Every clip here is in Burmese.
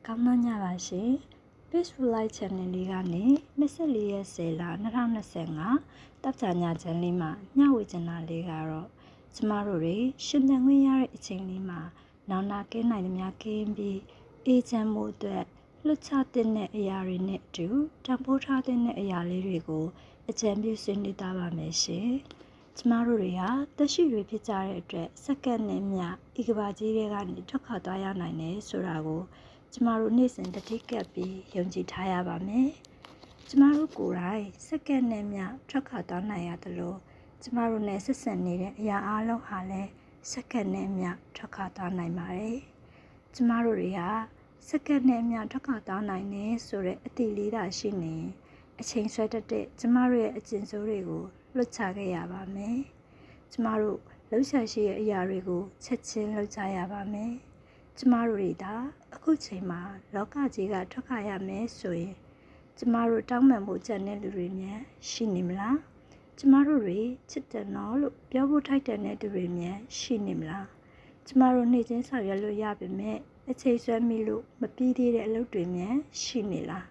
ကောင်းသောညပါရှင် Facebook Live Channel လေးကနေ24ရက်10လ2025တပ်ချာညချမ်းလေးမှာညဝေချင်တာလေးကတော့ကျမတို့တွေရှင်သန်ခွင့်ရတဲ့အချိန်လေးမှာနောင်နာကင်းနိုင်သမျှကင်းပြီးအေးချမ်းမှုအတွက်လွတ်ချတဲ့အရာတွေနဲ့အတူတံပိုးထားတဲ့အရာလေးတွေကိုအကြံပြုဆွေးနွေးသားပါမယ်ရှင်ကျမတို့တွေဟာသက်ရှိတွေဖြစ်ကြတဲ့အတွက်စက္ကန့်နဲ့မျှဤကဘာကြီးတွေကနေထွက်ခွာသွားရနိုင်တယ်ဆိုတာကိုကျမတို့နေ့စဉ်တတိကပ်ပြီးယုံကြည်ထားရပါမယ်။ကျမတို့ကိုယ်တိုင်စက္ကန့်နဲ့မျှထွက်ခွာသွားနိုင်ရသလိုကျမတို့နဲ့ဆက်ဆံနေတဲ့အရာအလုံးဟာလည်းစက္ကန့်နဲ့မျှထွက်ခွာသွားနိုင်ပါတယ်။ကျမတို့တွေဟာစက္ကန့်နဲ့မျှထွက်ခွာသွားနိုင်နေဆိုတဲ့အတိလေးတာရှိနေအချိန်ဆွဲတတ်တဲ့ကျမတို့ရဲ့အကျဉ်းစိုးတွေကိုလွတ်ချခဲ့ရပါမယ်။ကျမတို့လှုပ်ရှားရှိတဲ့အရာတွေကိုချက်ချင်းလှုပ်ချရပါမယ်။ကျမတို့တွေဒါအခုချိန်မှာလောကကြီးကထွက်ခွာရမယ်ဆိုရင်ကျမတို့တောင်းပန်မှုကြံတဲ့လူတွေများရှိနေမလားကျမတို့တွေချစ်တယ်နော်လို့ပြောဖို့ထိုက်တဲ့သူတွေများရှိနေမလားကျမတို့နေ့ချင်းဆောင်ရွက်လို့ရပေမဲ့အချိန်ဆွဲမိလို့မပြီးသေးတဲ့အလုပ်တွေများရှိနေလား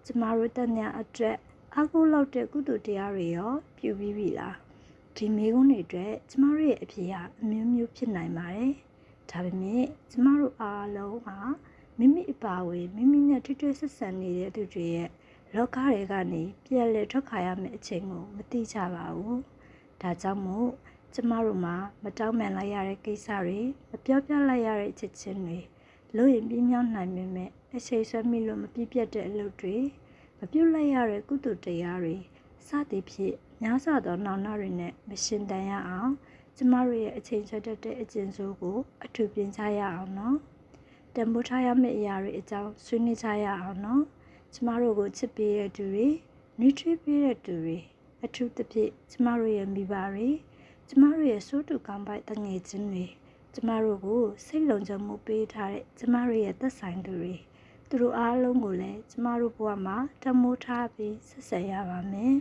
ကျမတို့တညအတွက်အကူလောက်တဲ့ကုသိုလ်တရားတွေရောပြုပြီးပြီလားဒီမိကုန်းတွေအတွက်ကျမတို့ရဲ့အဖြစ်အမျိုးမျိုးဖြစ်နိုင်ပါတယ်ဒါပေမဲ့ကျမတို့အားလုံးဟာမိမိအပါဝင်မိမိနဲ့ထွေထွေဆက်ဆံနေတဲ့သူတွေရဲ့လောကတွေကနေပြန်လည်ထွက်ခွာရမယ့်အချိန်ကိုမသိကြပါဘူး။ဒါကြောင့်မို့ကျမတို့မှာမတောင်းပန်လိုက်ရတဲ့ကိစ္စတွေမပြောပြလိုက်ရတဲ့ချက်ချင်းတွေလို့ရင်ပြင်းမြောက်နိုင်ပေမဲ့အချိန်ဆွဲမိလို့မပြည့်ပြတ်တဲ့အလုပ်တွေမပြုတ်လိုက်ရတဲ့ကုသိုလ်တရားတွေစသည်ဖြင့်များစွာသောနောင်နာတွေနဲ့မရှင်တန်ရအောင်ကျမတို့ရဲ့အချိန်ဆွဲတတ်တဲ့အကျဉ်းစိုးကိုအထူးပြင်ချရအောင်နော်တံပိုးထားရမယ့်အရာတွေအကြောင်းဆွေးနွေးကြရအောင်နော်ကျမတို့ကိုချစ်ပေးတဲ့သူတွေနှွေးထွေးပေးတဲ့သူတွေအထူးသဖြင့်ကျမတို့ရဲ့မိဘတွေကျမတို့ရဲ့စိုးတူကောင်းပိုက်တငယ်ချင်းတွေကျမတို့ကိုစိတ်လုံခြုံမှုပေးထားတဲ့ကျမတို့ရဲ့သက်ဆိုင်သူတွေသူတို့အားလုံးကိုလည်းကျမတို့ဘဝမှာတမိုးထားပြီးဆက်ဆက်ရပါမယ်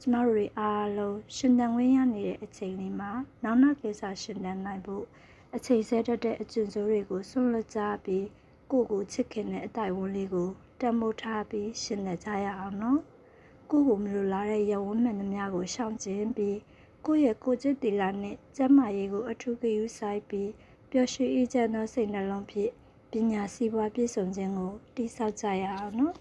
ကျမတို့တွေအားလုံးရှင်သန်ခွင့်ရနေတဲ့အချိန်လေးမှာနောက်နောက်ကိစ္စရှင်သန်နိုင်ဖို့အချိန်ဆတတ်တဲ့အကျဉ်းစိုးတွေကိုဆွန့်လွတ်ကြပြီးကိုချစ်ခင်တဲ့အတိုင်ဝန်းလေးကိုတံမိုးထားပြီးရှင်သန်ကြရအောင်နော်ကိုမလိုလားတဲ့ရဝန်းမှန်သမျှကိုရှောင်ကျဉ်ပြီးကိုယ့်ရဲ့ကိုယ်ကျင့်တီလာနဲ့ကျန်းမာရေးကိုအထူးဂရုစိုက်ပြီးပျော်ရွှင်အေးချမ်းသောစိတ်နှလုံးဖြင့်ပညာစည်းပွားပြည့်စုံခြင်းကိုတည်ဆောက်ကြရအောင်နော်